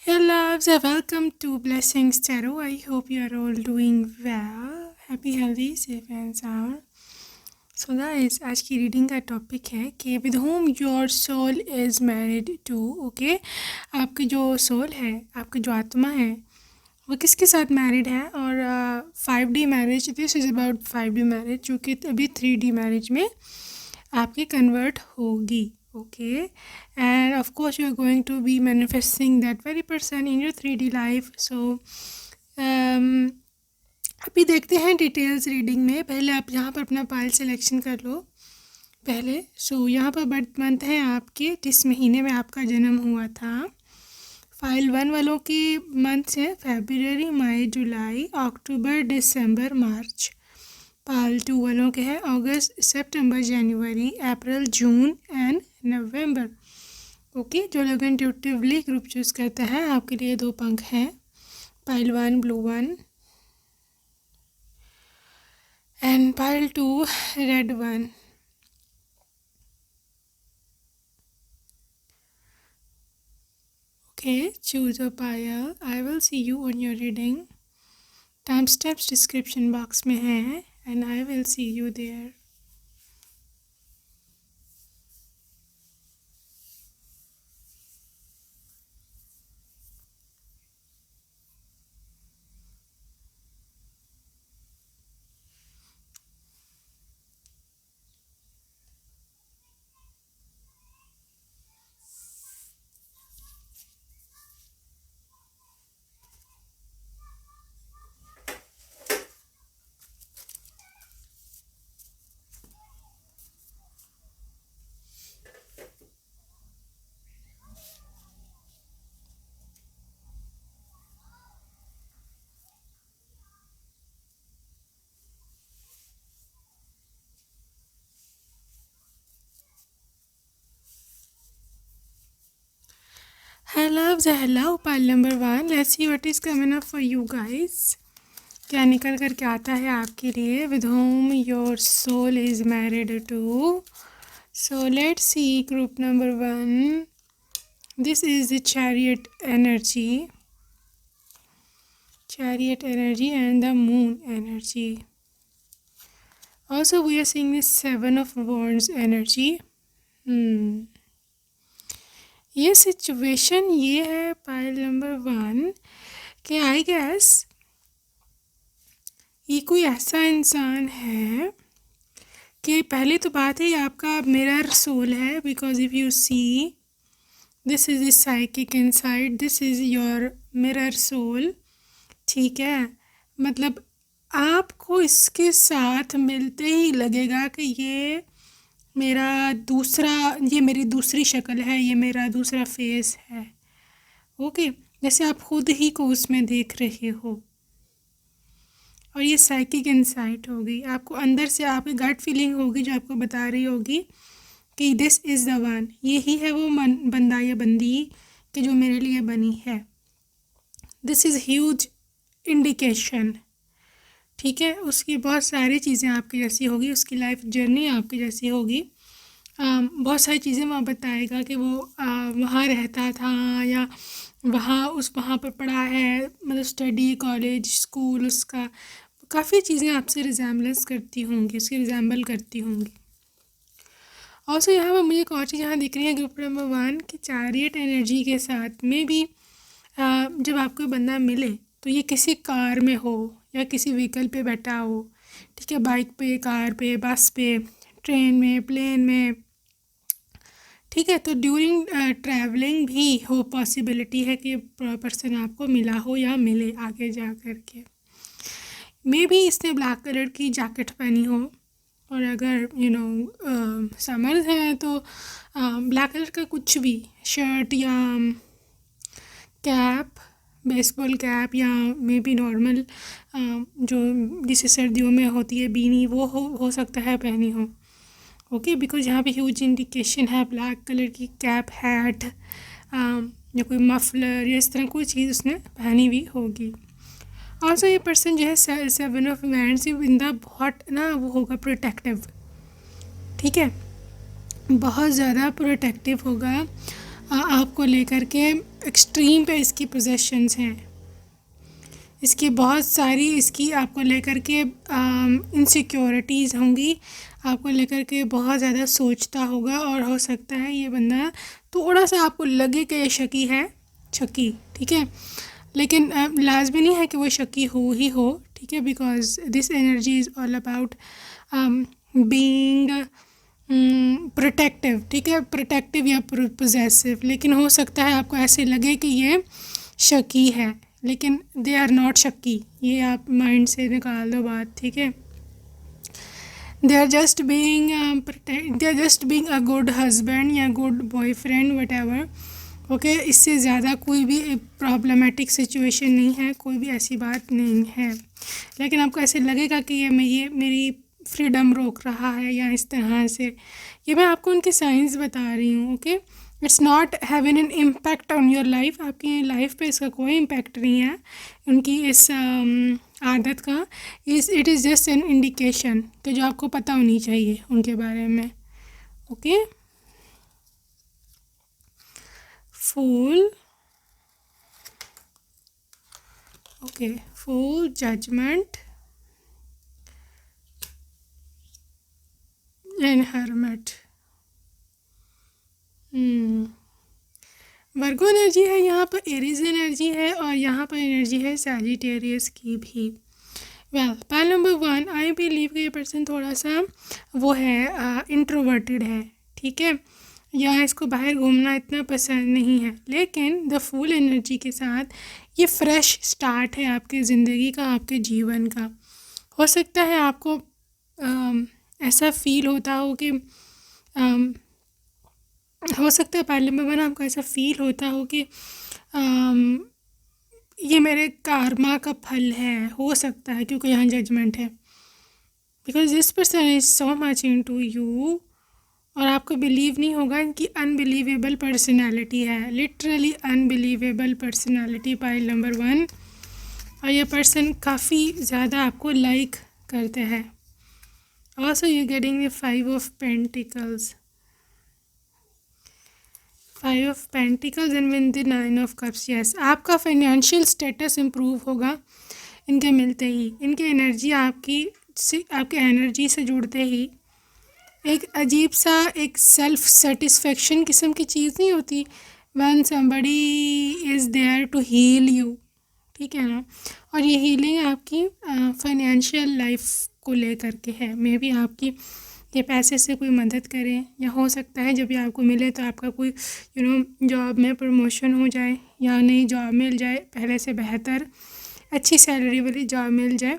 Hey loves, welcome to Blessings Tarot. I hope you are all doing well. Happy, healthy, safe and sound. So guys, आज की reading का topic है कि with whom your soul is married to. Okay, आपकी जो soul है, आपकी जो आत्मा है, वो किसके साथ मैरिड है. और 5D marriage, this is about 5D marriage, जो कि अभी 3D मैरिज में आपकी कन्वर्ट होगी. Okay, and of course you are going to be manifesting that very person in your 3D life. So अभी देखते हैं डिटेल्स रीडिंग में. पहले आप यहाँ पर अपना पाइल सिलेक्शन कर लो पहले. यहाँ पर बर्थ मंथ है आपके, जिस महीने में आपका जन्म हुआ था. फाइल 1 वालों की मंथ्स हैं फरवरी, मई, जुलाई, अक्टूबर, दिसंबर, मार्च. पाल 2 वालों के हैं अगस्त, सितंबर, जनवरी, अप्रैल, जून एंड नवंबर. ओके, जो लोग इंट्यूटिवली ग्रुप चूज़ करते हैं, आपके लिए 2 पंख हैं. Pile 1 blue 1 and pile 2 red 1. Okay, choose a pile. I will see you on your reading. Timestamps description box में है and I will see you there. hello pile number 1. let's see what is coming up for you guys. क्या निकल कर के आता है आपके लिए. With whom your soul is married to. So let's see group number 1. This is the chariot energy and the moon energy. Also we are seeing this 7 of wands energy. ये situation ये है पाइल नंबर 1 कि I guess ये कोई ऐसा इंसान है कि पहले तो बात है ये आपका मिरर सोल है. Because if you see this is the psychic inside, this is your mirror soul. ठीक है, मतलब आपको इसके साथ मिलते ही लगेगा कि ये मेरी दूसरी शक्ल है, ये मेरा दूसरा फेस है. ओके, जैसे आप खुद ही को उसमें देख रहे हो. और ये साइकिक इंसाइट होगी. आपको अंदर से आपकी गट फीलिंग होगी जो आपको बता रही होगी कि दिस इज़ द वन, यही है वो बंदा या बंदी कि जो मेरे लिए बनी है. This is huge indication. ठीक है, उसकी बहुत सारी चीज़ें आपकी जैसी होगी, उसकी लाइफ जर्नी आपकी जैसी होगी. बहुत सारी चीज़ें वहाँ बताएगा कि वो वहाँ रहता था या वहाँ पर पढ़ा है, मतलब स्टडी, कॉलेज, स्कूल, उसका काफ़ी चीज़ें आपसे रिजेम्बलेंस करती होंगी, उसकी रिजेंबल करती होंगी. ऑल्सो यहाँ पर मुझे एक और चीज़ यहाँ दिख रही है ग्रुप नंबर 1 की चैरियट एनर्जी के साथ में भी. जब आपको बंदा मिले तो ये किसी कार में हो या किसी व्हीकल पे बैठा हो. ठीक है, बाइक पे, कार पे, बस पे, ट्रेन में, प्लेन में. ठीक है, तो ड्यूरिंग ट्रैवलिंग भी हो पॉसिबिलिटी है कि पर्सन आपको मिला हो या मिले आगे जा कर के. मे भी इसने ब्लैक कलर की जैकेट पहनी हो, और अगर समर है तो ब्लैक कलर का कुछ भी शर्ट या कैप, बेसबॉल कैप, या मे बी नॉर्मल जो जिसे सर्दियों में होती है बीनी, वो हो सकता है पहनी हो. ओके, बिकॉज यहाँ पे ह्यूज इंडिकेशन है ब्लैक कलर की कैप, हैट या कोई मफलर या इस तरह कोई चीज़ उसने पहनी हुई होगी. ऑल्सो ये पर्सन जो है 7 ऑफ वैंड्स बंदा बहुत ना वो होगा प्रोटेक्टिव. ठीक है, बहुत ज़्यादा प्रोटेक्टिव होगा आपको लेकर के. एक्सट्रीम पे इसकी पोजेशंस हैं, इसकी बहुत सारी इसकी आपको लेकर के इनसिक्योरिटीज़ होंगी, आपको लेकर के बहुत ज़्यादा सोचता होगा, और हो सकता है ये बंदा थोड़ा सा आपको लगे कि ये शकी है, शकी, ठीक है, लेकिन लाजमी नहीं है कि वो शकी हो ही हो, ठीक है, because this energy is all about being protective, ठीक है, प्रोटेक्टिव या पोजेसिव। लेकिन हो सकता है आपको ऐसे लगे कि ये शकी है, लेकिन दे आर नॉट शकी, ये आप माइंड से निकाल दो बात, ठीक है। They are just being they are just being a good husband या good boyfriend, whatever, okay. इससे ज़्यादा कोई भी प्रॉब्लमेटिक सिचुएशन नहीं है, कोई भी ऐसी बात नहीं है। लेकिन आपको ऐसे लगेगा कि ये मेरी फ्रीडम रोक रहा है या इस तरह से, ये मैं आपको उनके साइंस बता रही हूँ, okay. It's not having an impact on your life, आपकी लाइफ पे इसका कोई इम्पैक्ट नहीं है उनकी इस आदत का। It is just an indication कि जो आपको पता होनी चाहिए उनके बारे में, okay. Fool, okay, fool, judgement and hermit. Virgo energy है यहाँ पर, एरीज एनर्जी है, और यहाँ पर एनर्जी है सैजिटेरियस की भी। वेल, पाइल नंबर 1, आई बिलीव कि ये पर्सन थोड़ा सा वो है इंट्रोवर्टेड है, ठीक है, या इसको बाहर घूमना इतना पसंद नहीं है। लेकिन द फूल एनर्जी के साथ ये फ्रेश स्टार्ट है आपकी ज़िंदगी का, आपके जीवन का। हो सकता है आपको ऐसा फील होता हो कि हो सकता है पाइल नंबर 1 आपको ऐसा फील होता हो कि ये मेरे कार्मा का फल है, हो सकता है, क्योंकि यहाँ जजमेंट है, because this person is so much into you, और आपको बिलीव नहीं होगा, इनकी अनबिलीवेबल पर्सनालिटी है, literally unbelievable personality pile number 1। और ये पर्सन काफ़ी ज़्यादा आपको लाइक करते हैं। Also you getting the 5 of pentacles, 5 of pentacles and win the 9 of cups. Yes, आपका फाइनेंशियल स्टेटस इम्प्रूव होगा इनके मिलते ही। इनकी एनर्जी आपके एनर्जी से जुड़ते ही एक अजीब सा एक सेल्फ सेटिस्फेक्शन किस्म की चीज़ नहीं होती, when somebody is there to heal you, ठीक है ना। और ये हीलिंग आपकी फाइनेंशियल लाइफ को लेकर के है। मे बी आपकी ये पैसे से कोई मदद करें, या हो सकता है जब ये आपको मिले तो आपका कोई जॉब में प्रमोशन हो जाए, या नई जॉब मिल जाए, पहले से बेहतर अच्छी सैलरी वाली जॉब मिल जाए।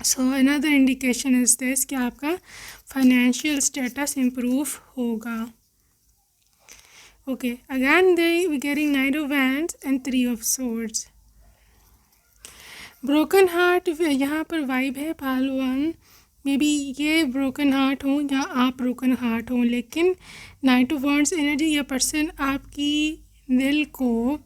So another indication is this कि आपका फाइनेंशियल स्टेटस इम्प्रूव होगा, okay. Again they getting 9 of wands and 3 of swords. Broken heart यहाँ पर वाइब है पाल 1, मे बी ये ब्रोकन हार्ट हो या आप ब्रोकन हार्ट हो, लेकिन 9 ऑफ वॉन्ड्स एनर्जी, ये पर्सन आपकी दिल को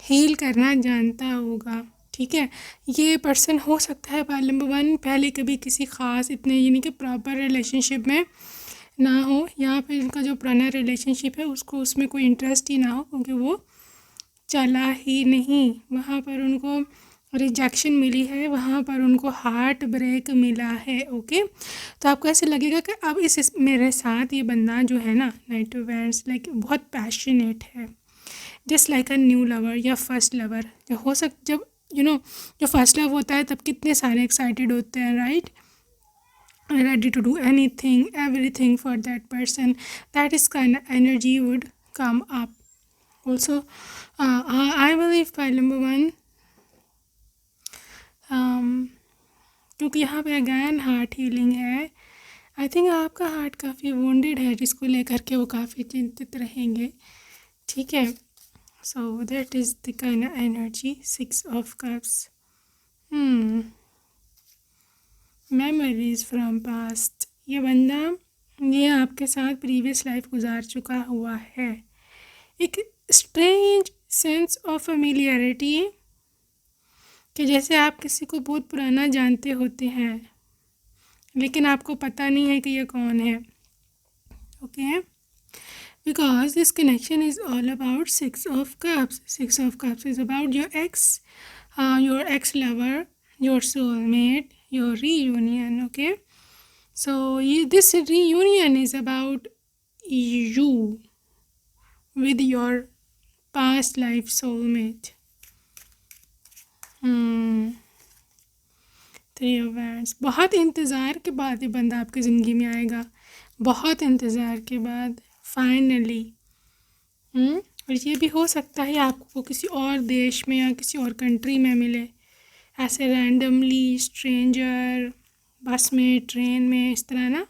हील करना जानता होगा, ठीक है। ये पर्सन हो सकता है पाइल नंबर 1 पहले कभी किसी ख़ास इतने यानी कि प्रॉपर रिलेशनशिप में ना हो, या फिर इनका जो पुराना रिलेशनशिप है उसको उसमें कोई इंटरेस्ट ही ना हो, क्योंकि वो चला ही नहीं, वहाँ पर उनको रिजेक्शन मिली है, वहाँ पर उनको हार्ट ब्रेक मिला है, ओके। तो आपको ऐसे लगेगा कि अब इस मेरे साथ ये बंदा जो है ना, 9 ऑफ वैंड्स, लाइक बहुत पैशनेट है, just like a new lover या फर्स्ट लवर। जब जो फर्स्ट लव होता है तब कितने सारे एक्साइटेड होते हैं, right, ready to do anything, everything for that person. That is kind of energy would come up. Also, I believe pile number 1, क्योंकि यहाँ पे अगैन हार्ट हीलिंग है। आई थिंक आपका हार्ट काफ़ी वोंडेड है, जिसको लेकर के वो काफ़ी चिंतित रहेंगे, ठीक है। So that is the kind of energy. 6 of cups, memories from past. ये बंदा ये आपके साथ प्रीवियस लाइफ गुजार चुका हुआ है। एक स्ट्रेंज सेंस ऑफ फेमिलियरिटी, कि जैसे आप किसी को बहुत पुराना जानते होते हैं, लेकिन आपको पता नहीं है कि ये कौन है, okay. because this connection is all about Six of Cups. Six of Cups is about your ex lover, your soulmate, your reunion. Okay, so this reunion is about you with your past life soulmate. Three of wands, बहुत इंतज़ार के बाद ये बंदा आपकी ज़िंदगी में आएगा, बहुत इंतज़ार के बाद फाइनली। और ये भी हो सकता है आपको किसी और देश में या किसी और कंट्री में मिले, ऐसे रैंडमली स्ट्रेंजर, बस में, ट्रेन में, इस तरह ना।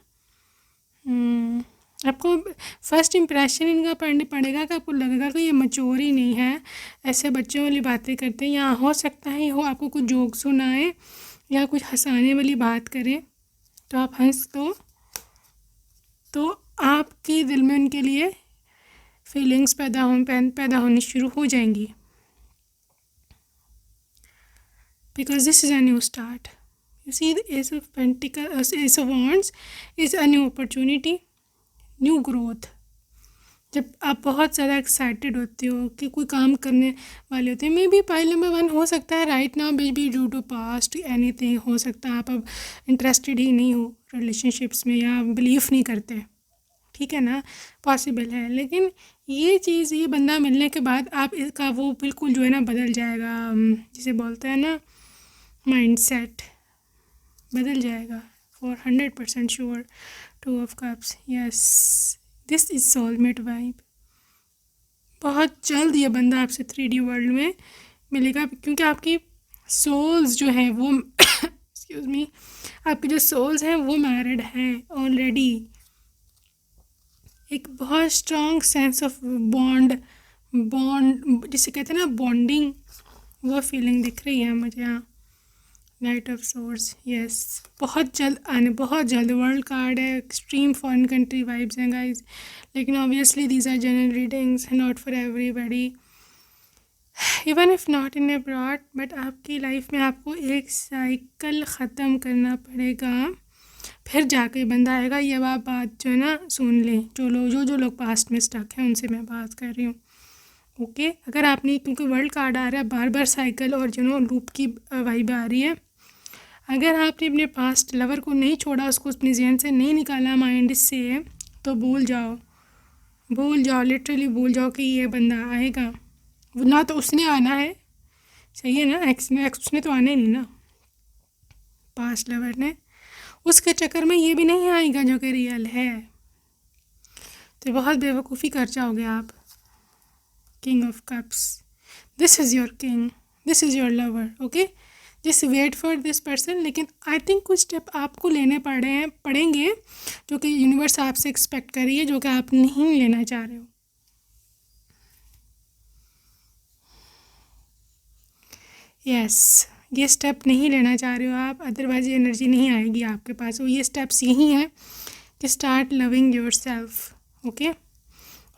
आपको फर्स्ट इम्प्रेशन इनका पढ़ने पड़ेगा कि आपको लगेगा कि ये मैच्योर ही नहीं है, ऐसे बच्चों वाली बातें करते हैं, या हो सकता है हो आपको कुछ जोक सुनाए या कुछ हंसाने वाली बात करें तो आप हंस दो, तो आपके दिल में उनके लिए फीलिंग्स पैदा होनी शुरू हो जाएंगी, because this is a new start. You see the S of pentacles, S of wands is a new opportunity, new growth. जब आप बहुत ज़्यादा एक्साइटेड होते हो कि कोई काम करने वाले होते हैं, मे बी पाइल नंबर 1 हो सकता है right now maybe due to past anything, हो सकता है आप अब इंटरेस्टेड ही नहीं हो रिलेशनशिप्स में या बिलीव नहीं करते, ठीक है ना, पॉसिबल है। लेकिन ये चीज़, ये बंदा मिलने के बाद आप इसका वो बिल्कुल जो है ना बदल जाएगा, जिसे बोलते हैं ना माइंडसेट बदल जाएगा for 100% sure. Two of cups, yes, this is soulmate vibe. बहुत जल्द ये बंदा आपसे 3D वर्ल्ड में मिलेगा, क्योंकि आपकी सोल्स जो हैं वो एक्सक्यूज़ मी, आपके जो सोल्स हैं वो मैरिड हैं ऑलरेडी। एक बहुत स्ट्रॉन्ग सेंस ऑफ बॉन्ड जिसे कहते हैं ना बॉन्डिंग, वो फीलिंग दिख रही है मुझे यहाँ। नाइट ऑफ सोर्स, यस, बहुत जल्द वर्ल्ड कार्ड है, एक्सट्रीम फॉरेन कंट्री वाइब्स हैं गाइज, लेकिन obviously these are general readings, not for everybody, even if not in abroad. But आपकी लाइफ में आपको एक साइकिल ख़त्म करना पड़ेगा, फिर जाके बंदा आएगा। ये बात जो है ना सुन लें, जो लोग पास्ट में स्टक हैं उनसे मैं बात कर रही हूँ, ओके। अगर आपने, क्योंकि वर्ल्ड कार्ड आ रहा है, बार बार साइकिल और लूप की वाइब आ रही है, अगर आपने अपने पास्ट लवर को नहीं छोड़ा, उसको अपने जहन से नहीं निकाला माइंड से, तो भूल जाओ, लिटरली भूल जाओ कि ये बंदा आएगा। ना तो उसने आना है, सही है ना, एक्स उसने तो आना ही नहीं ना, पास्ट लवर ने, उसके चक्कर में ये भी नहीं आएगा जो कि रियल है, तो बहुत बेवकूफ़ी कर जाओगे आप। King of cups, this is your king, this is your lover, okay, just wait for this person. लेकिन आई थिंक कुछ स्टेप आपको लेने पड़ेंगे जो कि यूनिवर्स आपसे एक्सपेक्ट कर रही है, जो कि आप नहीं लेना चाह रहे हो। यस, ये स्टेप नहीं लेना चाह रहे हो आप, अदरवाइज ये एनर्जी नहीं आएगी आपके पास। वो ये स्टेप्स यही हैं कि start loving your self, okay.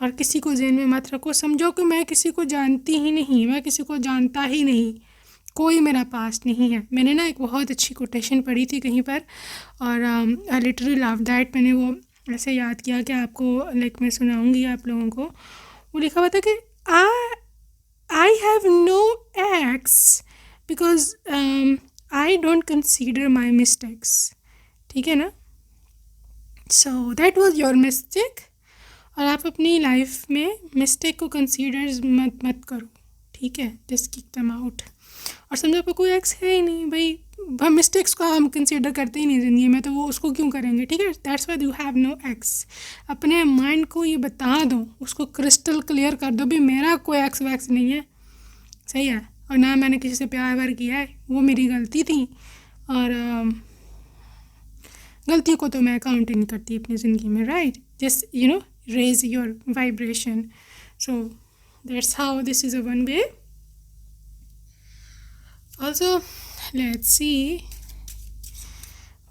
और किसी को ज़हन में मत रखो, समझो कि मैं किसी को जानती ही नहीं, मैं किसी को जानता ही नहीं, कोई मेरा पास्ट नहीं है। मैंने ना एक बहुत अच्छी कोटेशन पढ़ी थी कहीं पर, और आई लिटरली लव दैट। मैंने वो ऐसे याद किया कि आपको लाइक मैं सुनाऊंगी आप लोगों को। वो लिखा हुआ था कि I have no ex because I don't consider my mistakes, ठीक है ना। So that was your mistake, और आप अपनी लाइफ में मिस्टेक को कंसीडर मत करो, ठीक है, जस्ट किक देम आउट। और समझो आपको कोई एक्स है ही नहीं भाई, हम मिस्टेक्स को हम कंसीडर करते ही नहीं ज़िंदगी में, तो वो उसको क्यों करेंगे, ठीक है। That's why you have no ex. अपने माइंड को ये बता दो, उसको क्रिस्टल क्लियर कर दो भी मेरा कोई एक्स वैक्स नहीं है, सही है, और ना मैंने किसी से प्यार व्यार किया है, वो मेरी गलती थी, और गलतियों को तो मैं काउंट नहीं करती अपनी ज़िंदगी में, right. Just raise your vibration. So that's how this is a one way. Also, let's see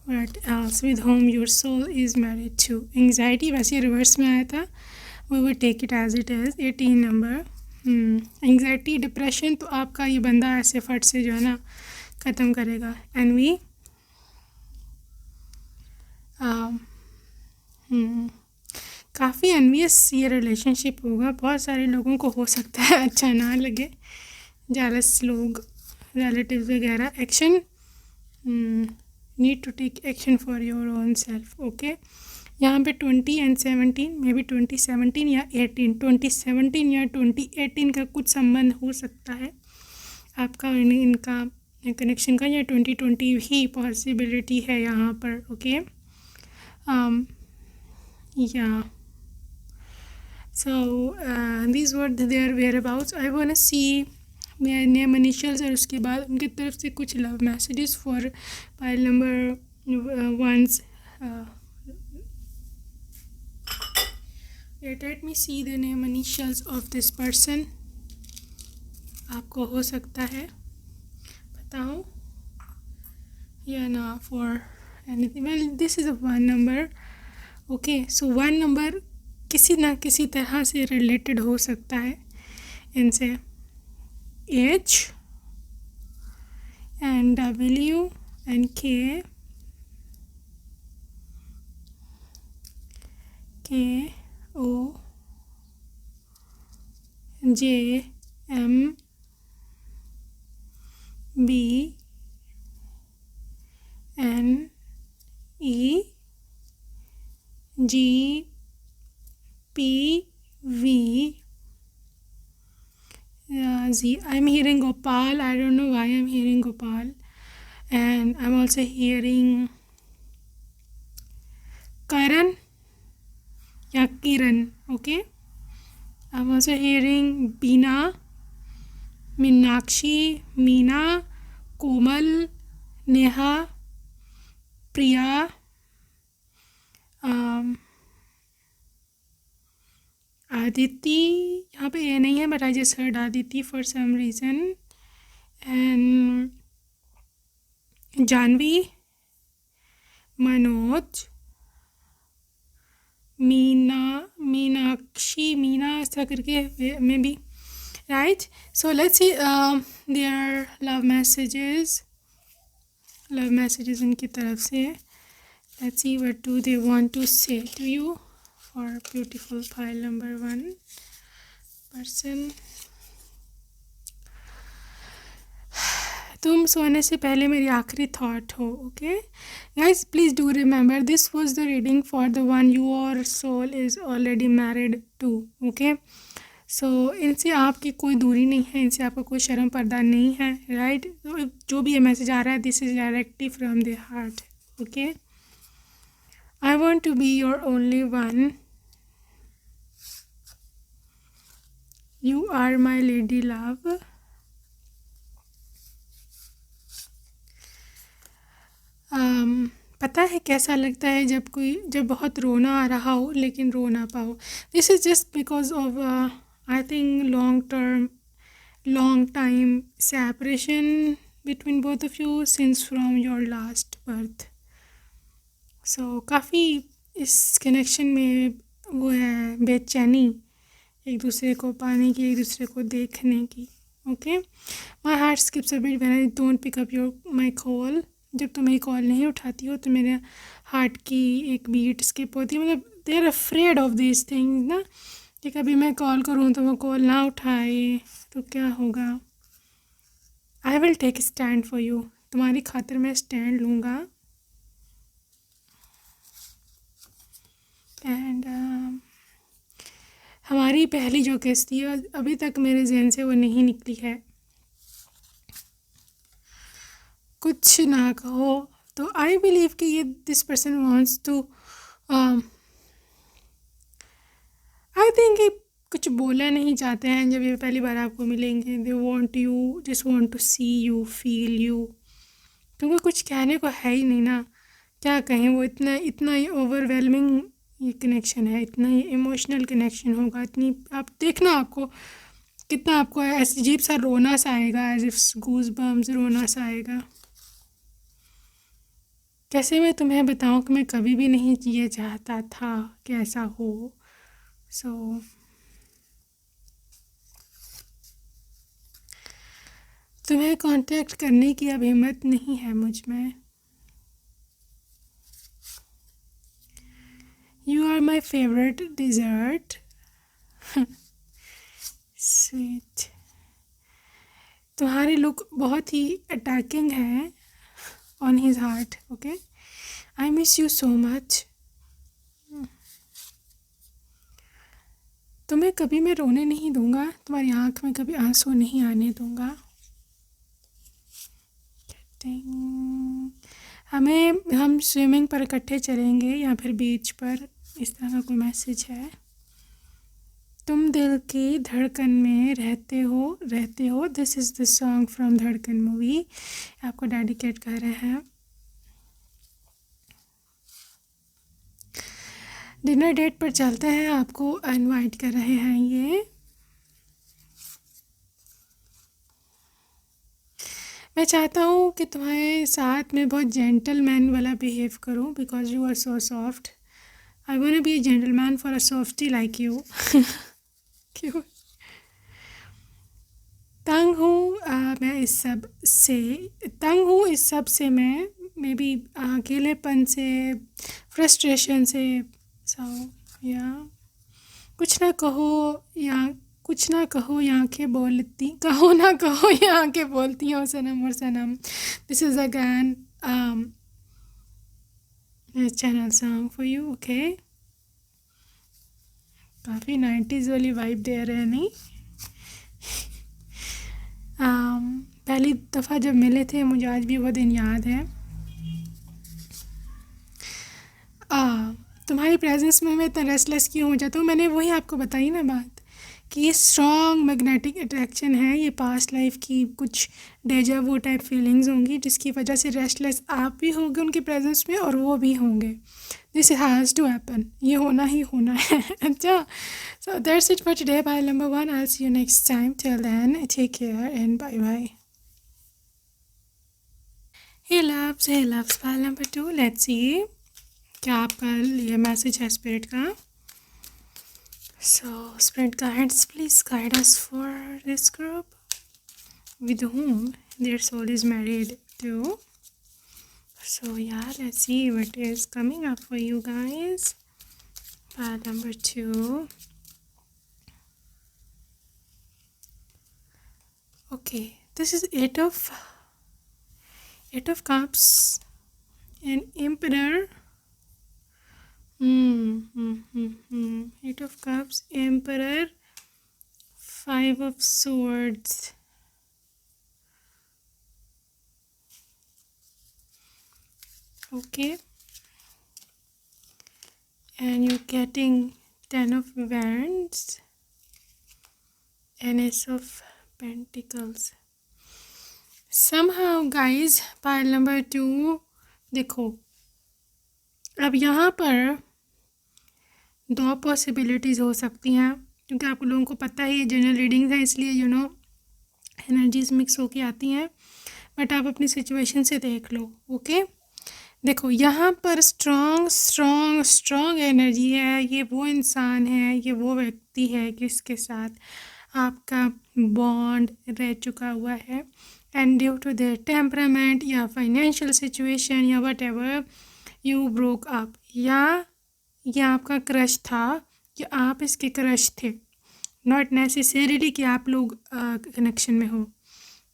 what else with whom your soul is married to. Anxiety वैसे रिवर्स में आया था, we will take it as it is. 18 number, anxiety depression, तो आपका ये बंदा ऐसे फट से जो है ना ख़त्म करेगा। एनवी, काफ़ी एनवियस ये रिलेशनशिप होगा, बहुत सारे लोगों को हो सकता है अच्छा ना लगे, जेलस लोग, रिलेटिव्स वगैरह। Action, need to take action for your own self. Okay, यहाँ पे 20 एंड 17, मे बी 2017 या 18, 2017 या 2018 का कुछ संबंध हो सकता है आपका इनका कनेक्शन का, या 2020 ही पॉसिबिलिटी है यहाँ पर। ओके, या so these were their whereabouts. I wanna see मेरे नेम इनिशियल्स और उसके बाद उनकी तरफ से कुछ love messages for pile number once. Let me see the name initials of this person. आपको हो सकता है पता हो या ना for anything. Well, this is a 1 number. Okay, so 1 number किसी ना किसी तरह से रिलेटेड हो सकता है इनसे। H and W and K O J M B N E G P V Z. I'm hearing Gopal. I don't know why I'm hearing Gopal. And I'm also hearing Karan या Kiran. Okay. I'm also hearing Beena, Meenakshi, Meena, Komal, Neha, Priya, Aditi. यहाँ पे ए नहीं है, but I just heard Aditi for some reason. And Janvi, Manoj, Meenakshi, Meena, ऐसा करके maybe, right. So let's see their love messages उनकी तरफ से। Let's see what do they want to say to you for beautiful file number 1 person. तुम सोने से पहले मेरी आखिरी थॉट हो। Okay guys, please do remember this was the reading for the one your soul is already married to. Okay, so इनसे आपकी कोई दूरी नहीं है, इनसे आपका कोई शर्म पर्दा नहीं है, राइट। जो भी ये मैसेज आ रहा है, this is directly from the heart. Okay, I want to be your only one, you are my lady love. पता है कैसा लगता है जब बहुत रोना आ रहा हो लेकिन रो ना पाओ। This is just because of I think long time separation between both of you since from your last birth. So काफ़ी इस कनेक्शन में वो है बेचैनी, एक दूसरे को पाने की, एक दूसरे को देखने की। Okay, my heart skips a beat when I don't pick up my call. जब तुम मेरी कॉल नहीं उठाती हो तो मेरे हार्ट की एक बीट स्किप होती है। मतलब they are afraid of this things ना, कि कभी मैं कॉल करूँ तो वो कॉल ना उठाए तो क्या होगा। I will take stand for you, तुम्हारी खातिर मैं स्टैंड लूँगा। एंड हमारी पहली जो किस्त है अभी तक मेरे जहन से वो नहीं निकली है। कुछ ना कहो तो आई बिलीव कि ये this person wants to, I think ये कुछ बोलना नहीं चाहते हैं जब ये पहली बार आपको मिलेंगे। They want you, just want to see you, feel you, क्योंकि कुछ कहने को है ही नहीं ना, क्या कहें। वो इतना ही ओवरवेलमिंग ये कनेक्शन है, इतना ही इमोशनल कनेक्शन होगा, इतनी आप देखना आपको कितना आपको ऐसे अजीब सा रोना सा आएगा, एज इफ गूज बम्स रोना सा आएगा। कैसे मैं तुम्हें बताऊं कि मैं कभी भी नहीं ये चाहता था कि ऐसा हो। सो तुम्हें कांटेक्ट करने की अब हिम्मत नहीं है मुझ में। You are are my favourite dessert. Sweet. तुम्हारे लुक बहुत ही अटैकिंग है on his heart. Okay, I miss you so much. तुम्हें कभी मैं रोने नहीं दूंगा, तुम्हारी आँख में कभी आंसू नहीं आने दूंगा। हम स्विमिंग पर इकट्ठे चलेंगे या फिर बीच पर, इस तरह का कोई मैसेज है। तुम दिल की धड़कन में रहते हो। This is the song from धड़कन मूवी, आपको डेडिकेट कर रहे हैं। डिनर डेट पर चलते हैं, आपको इनवाइट कर रहे हैं ये। मैं चाहता हूँ कि तुम्हारे साथ में बहुत जेंटलमैन वाला बिहेव करूँ, because you are so soft. I want be a gentleman for a softie like you. क्यों? तंग हूँ इस सब से मैं मे बी अकेलेपन से, फ्रस्ट्रेशन से। सो या कुछ ना कहो ये आँखें बोलती, कहो ना कहो ये आँखें बोलती हैं, सनम और Sanam. This is again channel song for you. Okay, काफ़ी 90s वाली वाइब दे रहे हैं, नहीं? पहली दफ़ा जब मिले थे, मुझे आज भी वो दिन याद है। तुम्हारी प्रेजेंस में मैं इतना रेस्टलेस क्यों हो जाता हूँ, मैंने वही आपको बताई ना बात, कि ये स्ट्रॉन्ग मैग्नेटिक अट्रैक्शन है, ये पास्ट लाइफ की कुछ डेजा वू टाइप फीलिंग्स होंगी, जिसकी वजह से रेस्टलेस आप भी होंगे उनके प्रेजेंस में और वो भी होंगे। दिस हैज़ टू हैपन, ये होना ही होना है। अच्छा, so that's it for today, bye number 1। I see you next time, till then take care and bye bye. Hey loves, file number 2, let's see क्या आपका ये मैसेज है स्पिरिट का। So spirit guides, please guide us for this group with whom their soul is married to. So yeah, let's see what is coming up for you guys. File number 2. Okay, this is Eight of Cups and Emperor. Eight of Cups, Emperor, Five of Swords. Okay, and you're getting 10 of Wands and Ace of Pentacles. Somehow guys, pile number 2, देखो अब यहाँ पर 2 possibilities हो सकती हैं, क्योंकि आप लोगों को पता है ये जनरल रीडिंग्स है, इसलिए एनर्जीज मिक्स होके आती हैं, बट आप अपनी सिचुएशन से देख लो। ओके, देखो यहाँ पर स्ट्रॉन्ग एनर्जी है। ये वो इंसान है, ये वो व्यक्ति है जिसके साथ आपका बॉन्ड रह चुका हुआ है, and due to their temperament या फाइनेंशियल सिचुएशन या whatever you broke up, या ये आपका क्रश था या आप इसके क्रश थे, नॉट नेसेसरीली कि आप लोग कनेक्शन में हो,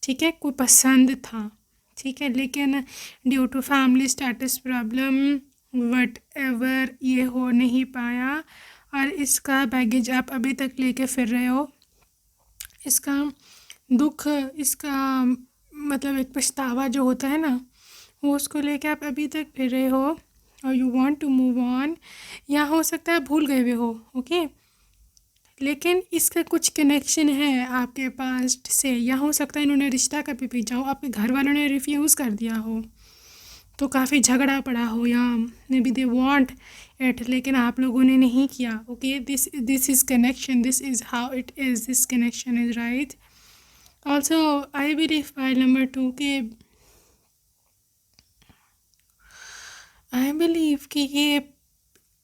ठीक है, कोई पसंद था, ठीक है, लेकिन due to family status problem whatever ये हो नहीं पाया, और इसका बैगेज आप अभी तक लेके फिर रहे हो, इसका दुख, इसका मतलब एक पछतावा जो होता है ना, वो उसको लेके आप अभी तक फिर रहे हो और you want to move on, या हो सकता है भूल गए हुए हो। ओके, लेकिन इसका कुछ कनेक्शन है आपके पास्ट से, या हो सकता है इन्होंने रिश्ता कभी पीछा हो, आपके घर वालों ने रिफ्यूज़ कर दिया हो, तो काफ़ी झगड़ा पड़ा हो, या may be they want it लेकिन आप लोगों ने नहीं किया। Okay, this is connection, this is how it is, this connection is right. Also I believe file number 2 के आई बिलीव कि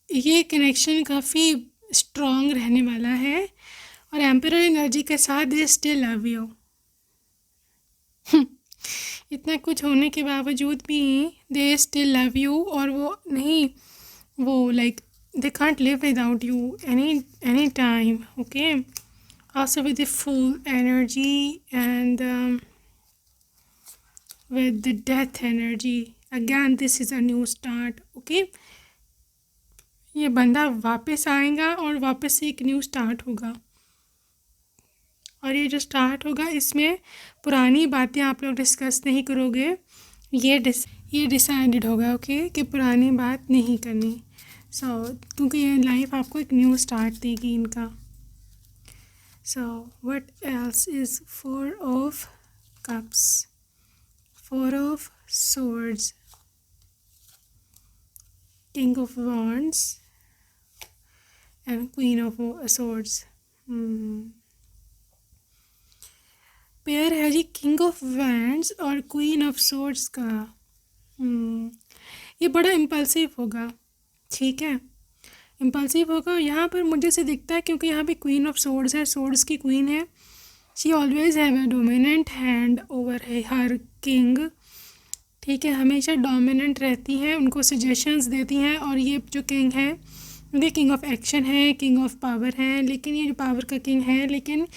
ये कनेक्शन काफ़ी स्ट्रॉन्ग रहने वाला है, और एम्परर एनर्जी के साथ दे स्टिल लव यू। इतना कुछ होने के बावजूद भी दे स्टिल लव यू, और वो नहीं, वो like they can't live without you any time. Okay, also with the full energy and with the death energy. Again, this is a new start. Okay, ये बंदा वापस आएगा और वापस से एक न्यू स्टार्ट होगा, और ये जो स्टार्ट होगा इसमें पुरानी बातें आप लोग डिस्कस नहीं करोगे, ये डिसाइडेड होगा। ओके, कि पुरानी बात नहीं करनी। सो क्योंकि ये लाइफ आपको एक न्यू स्टार्ट देगी इनका। So what else is 4 of cups, 4 of swords, king of wands and queen of swords। Pair है जी किंग ऑफ वैंड्स और क्वीन ऑफ सोर्ड्स का। ये बड़ा इम्पल्सिव होगा, ठीक है, इम्पल्सिव होगा। यहाँ पर मुझे से दिखता है क्योंकि यहाँ पे क्वीन ऑफ सोर्ड्स है, सोर्ड्स की क्वीन है। She always have a dominant hand over her king, ठीक है, हमेशा डोमिनेंट रहती हैं, उनको सजेशंस देती हैं। और ये जो किंग है ये किंग ऑफ एक्शन है, किंग ऑफ पावर है, लेकिन ये जो पावर का किंग है, लेकिन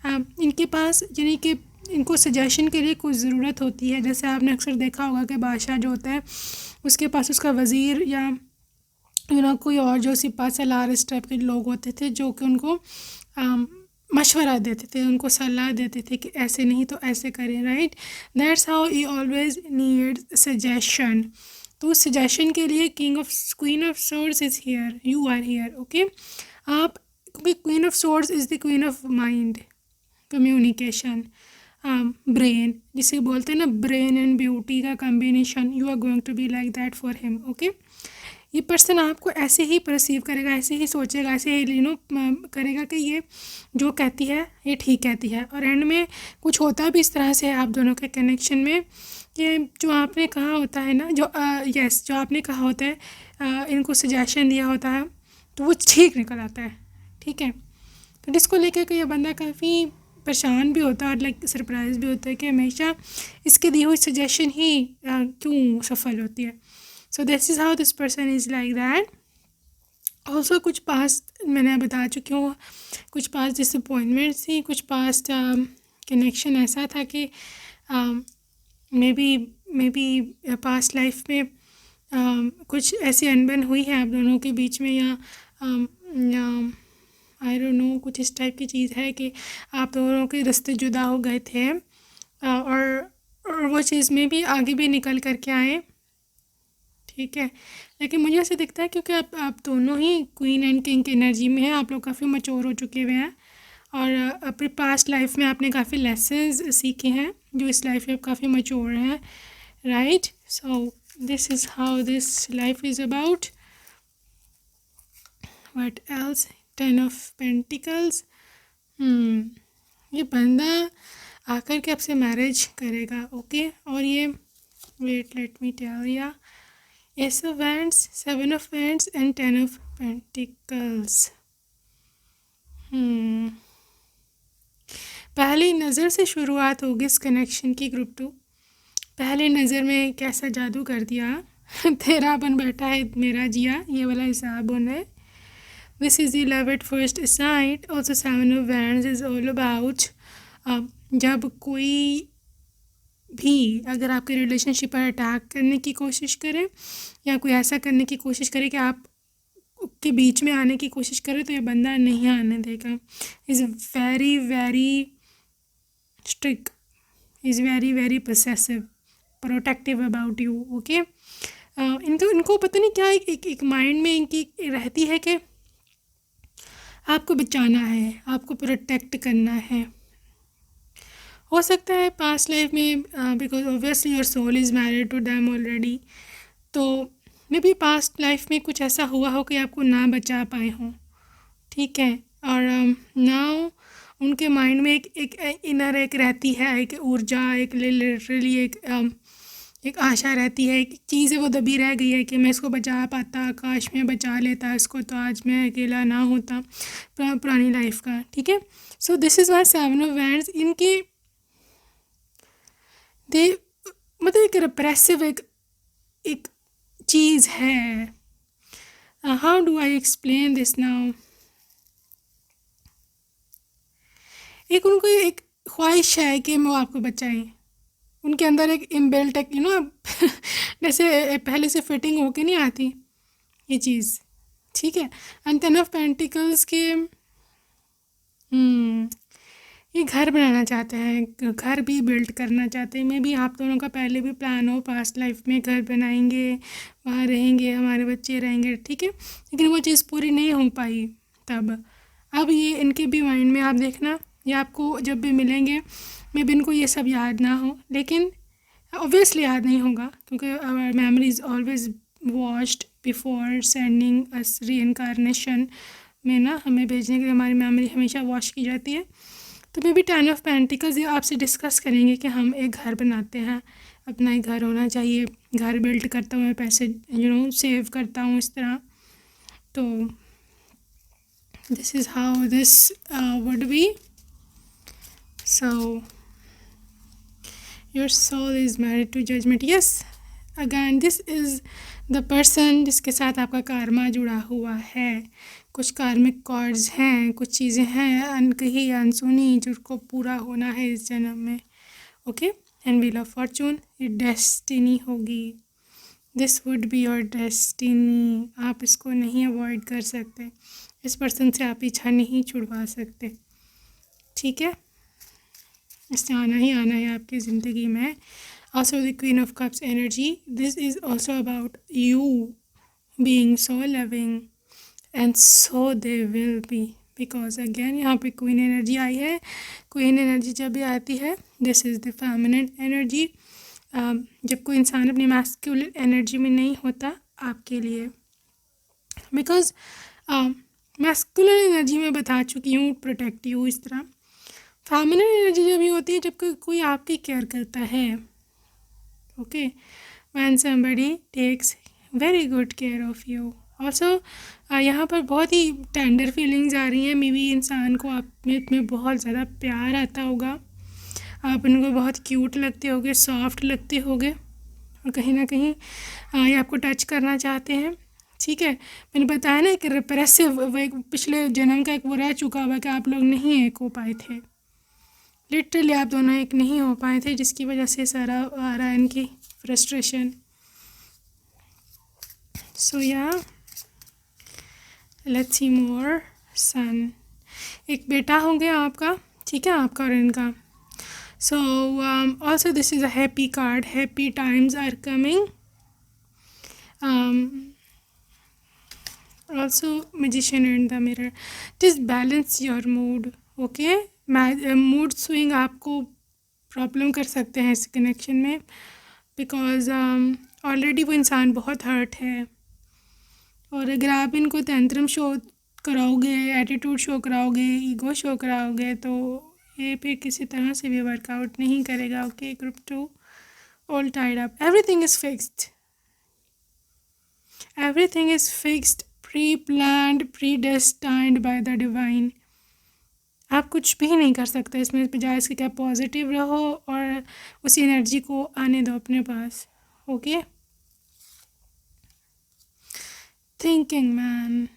इनके पास यानी कि इनको सजेशन के लिए कुछ ज़रूरत होती है। जैसे आपने अक्सर देखा होगा कि बादशाह जो होता है उसके पास उसका वज़ीर या कोई और जो सिपा सलार इस टाइप के लोग होते थे जो कि उनको मशवरा देते थे, उनको सलाह देते थे कि ऐसे नहीं तो ऐसे करें, right. That's how he always need suggestion. तो उस सजेशन के लिए queen of swords is here, you are here. Okay, आप क्योंकि queen of swords is the queen of mind, communication, brain, जिसे बोलते हैं ना ब्रेन एंड ब्यूटी का combination. You are going to be like that for him. Okay, ये person आपको ऐसे ही परसीव करेगा, ऐसे ही सोचेगा, ऐसे ही करेगा कि ये जो कहती है ये ठीक कहती है। और एंड में कुछ होता भी इस तरह से है आप दोनों के कनेक्शन में कि जो आपने कहा होता है ना, जो आपने कहा होता है, इनको सजेशन दिया होता है तो वो ठीक निकल आता है, ठीक है। तो जिसको लेकर के ये बंदा काफ़ी परेशान भी होता है और लाइक सरप्राइज़ भी होता है कि हमेशा इसके दी हुई सजेशन ही क्यों सफल होती है। So this is how this person is like that. Also कुछ पास्ट मैंने बता चुकी हूँ, कुछ पास्ट डिसअपॉइंटमेंट्स थी, कुछ पास्ट कनेक्शन ऐसा था कि मे बी पास्ट लाइफ में कुछ ऐसी अनबन हुई है आप दोनों के बीच में, या आई डोंट नो, कुछ इस टाइप की चीज़ है कि आप दोनों के रास्ते जुदा हो गए थे, और वो चीज़ में भी आगे भी निकल कर के आए, ठीक है। लेकिन मुझे ऐसे दिखता है क्योंकि आप दोनों ही क्वीन एंड किंग की एनर्जी में हैं, आप लोग काफ़ी मैच्योर हो चुके हुए हैं और अपनी पास्ट लाइफ में आपने काफ़ी लेसन्स सीखे हैं जो इस लाइफ में आप काफ़ी मैच्योर हैं, right. So this is how this life is about. What else, 10 of pentacles. ये बंदा आकर के आपसे मैरिज करेगा, ओके। और ये वेट लेट मी टेल या S of wands, 7 of wands and 10 of pentacles. पहली नज़र से शुरुआत होगी इस कनेक्शन की ग्रुप 2। पहली नज़र में कैसा जादू कर दिया तेरा बन बैठा है मेरा जिया, ये वाला हिसाब होना है। This is the love at first sight. Also 7 of Wands is all about जब कोई भी अगर आपके रिलेशनशिप पर अटैक करने की कोशिश करे या कोई ऐसा करने की कोशिश करे कि आप के बीच में आने की कोशिश करे, तो ये बंदा नहीं आने देगा। Is very very strict, is very very possessive, protective about you, okay. इनको पता नहीं क्या एक माइंड में इनकी रहती है कि आपको बचाना है, आपको प्रोटेक्ट करना है। हो सकता है पास्ट लाइफ में because obviously your soul is married to them already, तो मे बी पास्ट लाइफ में कुछ ऐसा हुआ हो कि आपको ना बचा पाए हों, ठीक है। और नाउ उनके माइंड में एक इनर एक रहती है, एक ऊर्जा, एक लिटरली एक आशा रहती है, एक चीज़ है वो दबी रह गई है कि मैं इसको बचा पाता, काश मैं बचा लेता इसको, तो आज मैं अकेला ना होता पुरानी लाइफ का, ठीक है। So this is why 7 of wands इनकी दे मतलब एक रिप्रेसिव एक चीज़ है, how do I explain this now? एक उनको एक ख्वाहिश है कि वो आपको बचाएं। उनके अंदर एक इनबिल्ट एक जैसे पहले से फिटिंग होके नहीं आती ये चीज़, ठीक है। एंड टेन ऑफ पेंटिकल्स के ये घर बनाना चाहते हैं, घर भी बिल्ड करना चाहते हैं। मे बी आप दोनों का पहले भी प्लान हो, पास्ट लाइफ में घर बनाएंगे, वहाँ रहेंगे, हमारे बच्चे रहेंगे, ठीक है। लेकिन वो चीज़ पूरी नहीं हो पाई तब। अब ये इनके भी माइंड में आप देखना, ये आपको जब भी मिलेंगे मे बी इनको ये सब याद ना हो, लेकिन ऑब्वियसली याद नहीं होगा क्योंकि our memory is always washed before sending us री में ना, हमें भेजने के लिए हमारी मेमोरी हमेशा वॉश की जाती है। तो may be ten of pentacles ये आपसे डिस्कस करेंगे कि हम एक घर बनाते हैं, अपना एक घर होना चाहिए, घर बिल्ड करता हूँ मैं, पैसे सेव करता हूँ इस तरह। तो this is how this would be. So your soul is married to judgement, yes. Again this is the person जिसके साथ आपका karma जुड़ा हुआ है। कुछ कार्मिक कॉर्ड्स हैं, कुछ चीज़ें हैं अनकही अनसुनी जिनको पूरा होना है इस जन्म में, okay. And wheel of Fortune ये डेस्टिनी होगी, this would be your destiny. आप इसको नहीं अवॉइड कर सकते, इस पर्सन से आप पीछा नहीं छुड़वा सकते, ठीक है। इससे आना ही आना है आपकी ज़िंदगी में। Also the Queen of Cups energy, this is also about you being so loving and so they will be, because again यहाँ पे क्वीन एनर्जी आई है। क्वीन एनर्जी जब भी आती है, this is the feminine energy. जब कोई इंसान अपनी मैस्कुलिन एनर्जी में नहीं होता आपके लिए, बिकॉज मैस्कुलिन एनर्जी में बता चुकी हूँ प्रोटेक्टिव इस तरह। फेमिनिन एनर्जी जब भी होती है जब कोई आपकी केयर करता है, okay, when somebody takes very good care of you. Also यहाँ पर बहुत ही टेंडर फीलिंग्स आ रही हैं। मे बी इंसान को आप में बहुत ज़्यादा प्यार आता होगा, आप उनको बहुत क्यूट लगते होगे, सॉफ्ट लगते होगे, और कहीं ना कहीं ये आपको टच करना चाहते हैं, ठीक है। मैंने बताया ना एक रिप्रेसिव, वो एक पिछले जन्म का एक वो रह चुका हुआ कि आप लोग नहीं एक हो पाए थे, लिटरली आप दोनों एक नहीं हो पाए थे, जिसकी वजह से सारा आ रहा है इनकी फ्रस्ट्रेशन। सो या लेट्स सी मोर। सन, एक बेटा हो गया आपका, ठीक है, आपका और इनका। So also this is a happy card, happy times are coming. also magician in the mirror, just balance your mood, okay। Mood swing आपको प्रॉब्लम कर सकते हैं इस कनेक्शन में, बिकॉज ऑलरेडी वो इंसान बहुत हर्ट है, और अगर आप इनको तंत्रम शो कराओगे, एटीट्यूड शो कराओगे, ईगो शो कराओगे, तो ये फिर किसी तरह से भी वर्कआउट नहीं करेगा, okay. Group 2 all tied up, everything is fixed, everything is fixed, pre-planned, predestined by the divine। आप कुछ भी नहीं कर सकते इसमें, बजाय इसके क्या पॉजिटिव रहो और उसी एनर्जी को आने दो अपने पास, ओके। थिंकिंग मैन,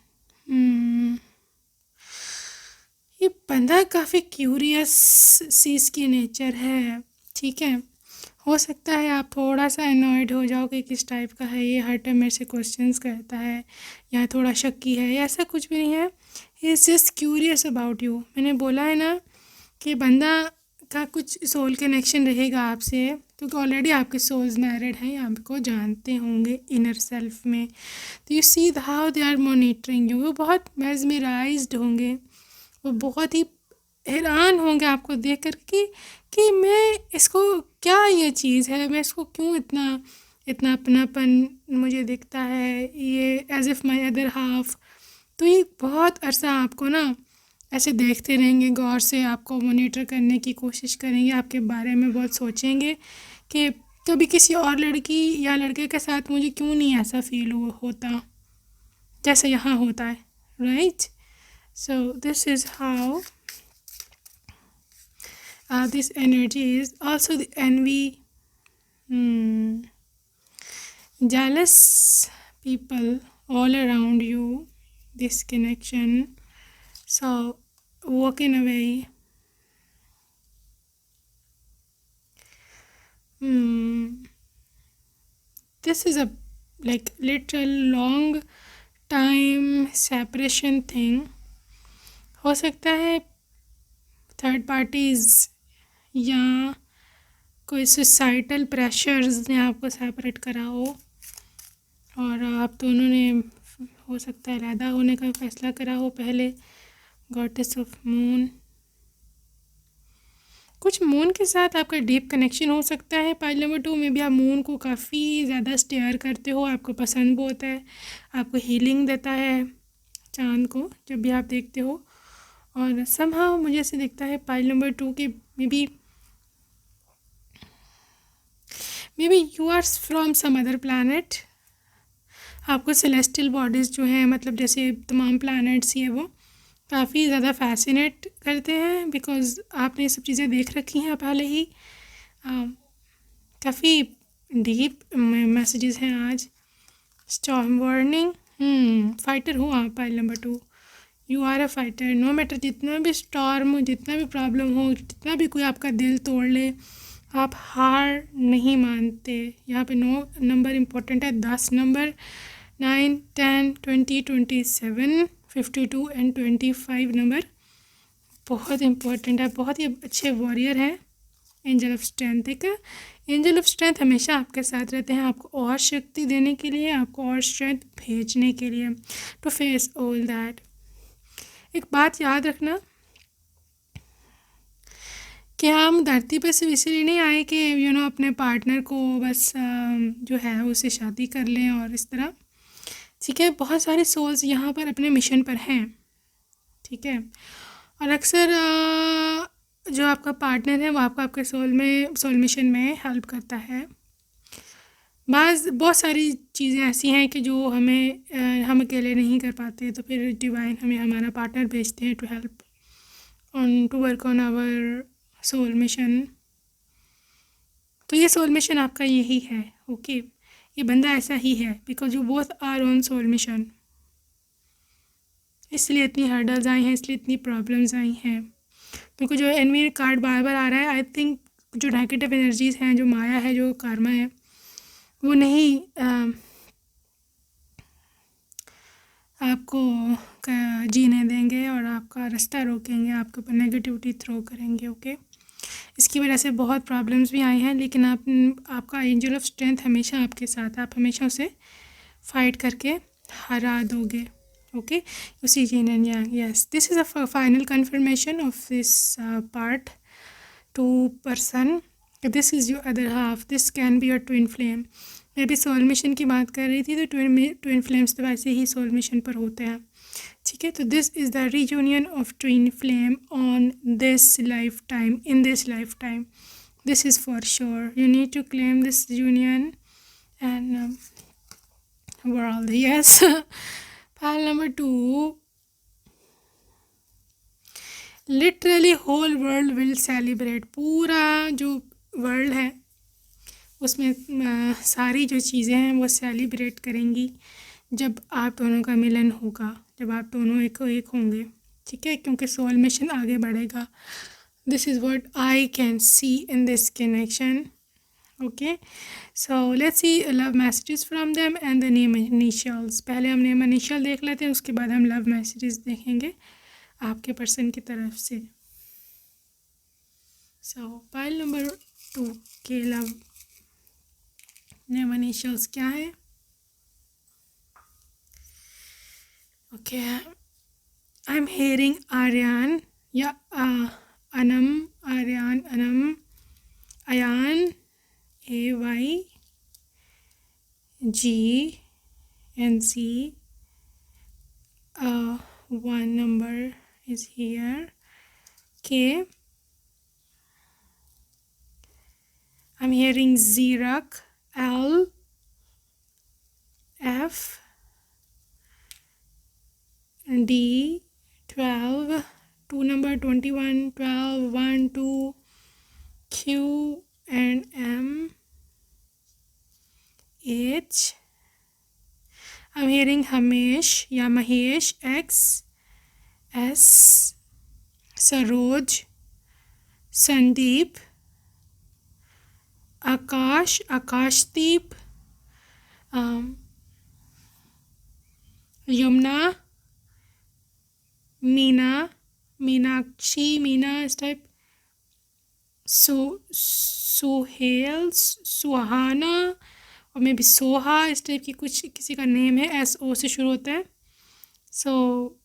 ये बंदा काफ़ी क्यूरियस सी इसकी नेचर है, ठीक है। हो सकता है आप थोड़ा सा अनॉयड हो जाओ कि किस टाइप का है ये, हर टाइम मेरे से क्वेश्चंस करता है या थोड़ा शक्की है, या ऐसा कुछ भी नहीं है। He is just curious about you. मैंने बोला है ना कि बंदा का कुछ सोल कनेक्शन रहेगा आपसे, क्योंकि ऑलरेडी आपके सोल्स मैरिड हैं, आपको जानते होंगे इनर सेल्फ में। तो you see how they are monitoring you, वो बहुत मेस्मराइज्ड होंगे, वो बहुत ही हैरान होंगे आपको देख कर कि मैं इसको, क्या ये चीज़ है, मैं इसको क्यों इतना इतना अपनापन मुझे दिखता है, ये as if my other half. तो ये बहुत अरसा आपको ना ऐसे देखते रहेंगे, गौर से आपको मॉनिटर करने की कोशिश करेंगे, आपके बारे में बहुत सोचेंगे कि कभी किसी और लड़की या लड़के के साथ मुझे क्यों नहीं ऐसा फील होता जैसे यहाँ होता है, right. So this is how this energy is also the envy, jealous people, all around you, this connection. So walking away. This is a like literal long time separation thing. हो सकता है third parties या कोई societal pressures ने आपको separate करा हो और आप दोनों ने हो सकता है अलहदा होने का फैसला करा हो पहले. गॉडेस ऑफ मून, कुछ मून के साथ आपका डीप कनेक्शन हो सकता है. पाइल नंबर 2 में भी आप मून को काफ़ी ज़्यादा स्टेयर करते हो, आपको पसंद बहुत है, आपको हीलिंग देता है चांद को जब भी आप देखते हो. और समहाउ मुझे ऐसे दिखता है पाइल नंबर 2 के maybe you are from some other planet. आपको सेलेस्टियल बॉडीज़ जो हैं, मतलब जैसे तमाम प्लानट्स ये वो काफ़ी ज़्यादा फैसिनेट करते हैं बिकॉज़ आपने ये सब चीज़ें देख रखी हैं पहले ही. काफ़ी डीप मैसेजेस हैं आज. स्टॉर्म वार्निंग, फाइटर हो आप. Pile number 2, you are a fighter. No matter जितना भी स्टॉर्म हो, जितना भी प्रॉब्लम हो, जितना भी कोई आपका दिल तोड़ ले, आप हार नहीं मानते. यहाँ पे 9 नंबर इम्पोर्टेंट है. 10 नंबर, 9, 10, 20, 27, 52 एंड 25 नंबर बहुत इम्पोर्टेंट है. बहुत ही अच्छे वॉरियर हैं. एंजल ऑफ स्ट्रेंथ, ठीक है. एंजल ऑफ स्ट्रेंथ हमेशा आपके साथ रहते हैं, आपको और शक्ति देने के लिए, आपको और स्ट्रेंथ भेजने के लिए टू फेस ऑल दैट. एक बात याद रखना कि हम धरती पर सिर्फ इसलिए नहीं आए कि अपने पार्टनर को बस जो है उससे शादी कर लें और इस तरह, ठीक है. बहुत सारे सोल्स यहाँ पर अपने मिशन पर हैं, ठीक है. और अक्सर जो आपका पार्टनर है वो आपको आपके सोल मिशन में हेल्प करता है. बहुत सारी चीज़ें ऐसी हैं कि जो हम अकेले नहीं कर पाते, तो फिर डिवाइन हमें हमारा पार्टनर भेजते हैं to help to work on our soul mission. तो ये सोल मिशन आपका यही है, ओके. ये बंदा ऐसा ही है because you both are on soul mission. इसलिए इतनी हर्डल्स आई हैं, इसलिए इतनी प्रॉब्लम्स आई हैं. क्योंकि जो एनवी कार्ड बार बार आ रहा है, आई थिंक जो नेगेटिव एनर्जीज़ हैं, जो माया है, जो कर्मा है, वो नहीं आपको जीने देंगे और आपका रास्ता रोकेंगे, आपके ऊपर नेगेटिविटी थ्रो करेंगे, ओके. इसकी वजह से बहुत प्रॉब्लम्स भी आई हैं, लेकिन आपका एंजल ऑफ स्ट्रेंथ हमेशा आपके साथ, आप हमेशा उसे फाइट करके हरा दोगे, okay. You see yin and yang. Yes, this is a final confirmation of this part 2 person. This is your other half. This can be your twin flame. मैं भी सोल मिशन की बात कर रही थी, तो ट्विन फ्लेम्स तो वैसे ही सोल मिशन पर होते हैं, ठीक है. तो this is the reunion of twin flame on this lifetime, in this lifetime. This is for sure. You need to claim this union and world. Yes. File number 2, literally whole world will celebrate. पूरा जो world है उसमें सारी जो चीज़ें हैं वो celebrate करेंगी जब आप दोनों का मिलन होगा, जब आप दोनों एक होंगे, ठीक है. क्योंकि सोल मिशन आगे बढ़ेगा. This is what I can see in this connection, okay. So let's C love messages from them and the name initials. पहले हम नेम इनिशियल देख लेते हैं, उसके बाद हम लव मैसेजेस देखेंगे आपके पर्सन की तरफ से. सो पाइल नंबर 2 के लव नेम इनिशियल्स क्या है, okay. I am hearing Aryan या Anam, Aryan, Anam, Ayan, AYGNC, one number is here, K. I'm hearing Zirak, L, F, D, 12, 2 number 21, 12, 1, 2, Q and M, H. I'm hearing Hamesh या Mahesh X S Saroj Sandeep Akash Akashdeep Yumna Meena Meenakshi Meena इस type Suhail सुहाना और may be Soha इस type की कुछ किसी का name है SO से शुरू होता है. सो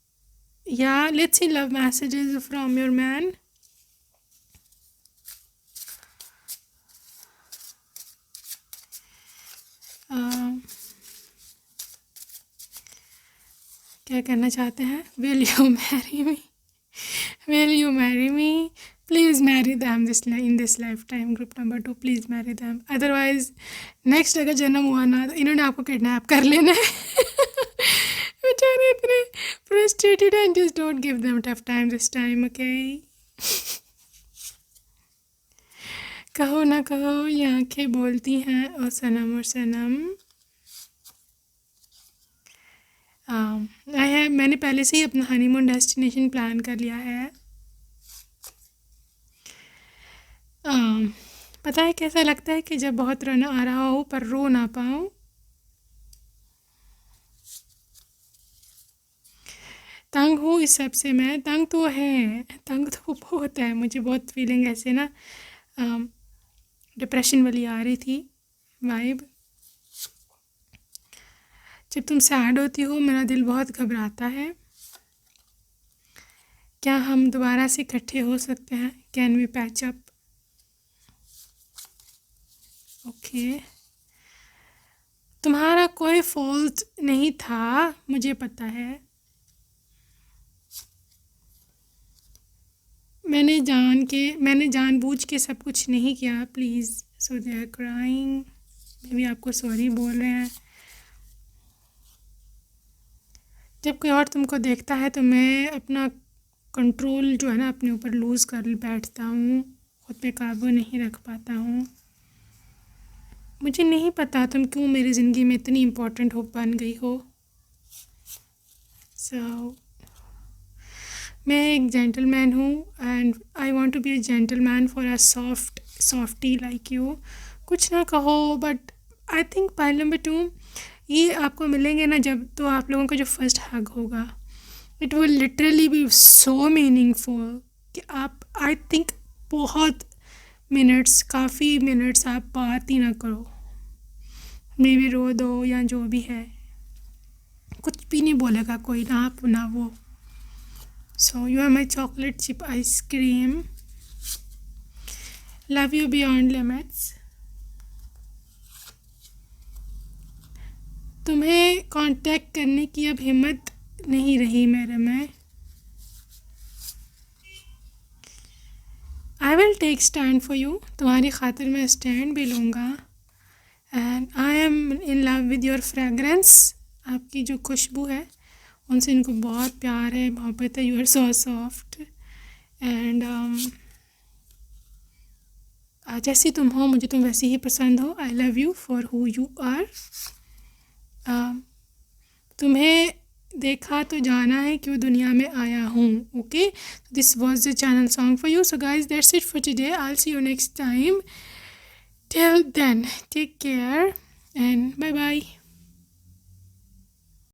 या let's see love messages from your man. क्या कहना चाहते हैं? Will you marry me? Will you marry me? Please marry them in this lifetime. Group number 2, please marry them. Otherwise, next अगर जन्म हुआ ना तो इन्होंने आपको किडनैप कर लेना है. बेचारे इतने frustrated and just don't give them tough time this time, okay? कहो ना कहो ये आँखें बोलती हैं और सनम और सनम. मैंने पहले से ही अपना हनीमून डेस्टिनेशन प्लान कर लिया है. पता है कैसा लगता है कि जब बहुत रोना आ रहा हो पर रो ना पाऊँ. तंग हूँ इस सब से मैं. तंग तो है, तंग तो बहुत है. मुझे बहुत फीलिंग ऐसे ना डिप्रेशन वाली आ रही थी वाइब. जब तुम सैड होती हो मेरा दिल बहुत घबराता है. क्या हम दोबारा से इकट्ठे हो सकते हैं? Can we patch up? Okay. तुम्हारा कोई फॉल्ट नहीं था, मुझे पता है. मैंने जानबूझ के सब कुछ नहीं किया. Please. So they are crying. मे भी आपको सॉरी बोल रहे हैं. जब कोई और तुमको देखता है तो मैं अपना कंट्रोल जो है ना अपने ऊपर लूज़ कर बैठता हूँ. खुद पे काबू नहीं रख पाता हूँ. मुझे नहीं पता तुम क्यों मेरी ज़िंदगी में इतनी इम्पोर्टेंट बन गई हो. सो मैं एक जेंटलमैन हूँ and I want to be a gentleman for a softie like you. कुछ ना कहो but I think pile number 2 ये आपको मिलेंगे ना जब, तो आप लोगों का जो फर्स्ट हग होगा it will literally be so meaningful कि आप आई थिंक बहुत मिनट्स, काफ़ी मिनट्स आप बात ही ना करो. मे भी रो दो या जो भी है. कुछ भी नहीं बोलेगा कोई, ना आप ना वो. So you are my chocolate chip ice cream. Love you beyond limits. तुम्हें कांटेक्ट करने की अब हिम्मत नहीं रही मेरे में. I will take stand for you. तुम्हारी खातिर मैं स्टैंड भी लूँगा. And I am in love with your fragrance. आपकी जो खुशबू है उनसे इनको बहुत प्यार है, मोहब्बत है. You are so soft and जैसी तुम हो मुझे तुम वैसी ही पसंद हो. I love you for who you are. तुम्हें देखा तो जाना है क्यों दुनिया में आया हूँ. Okay, this was the channel song for you. So guys that's it for today. I will see you next time. Till then take care and bye bye.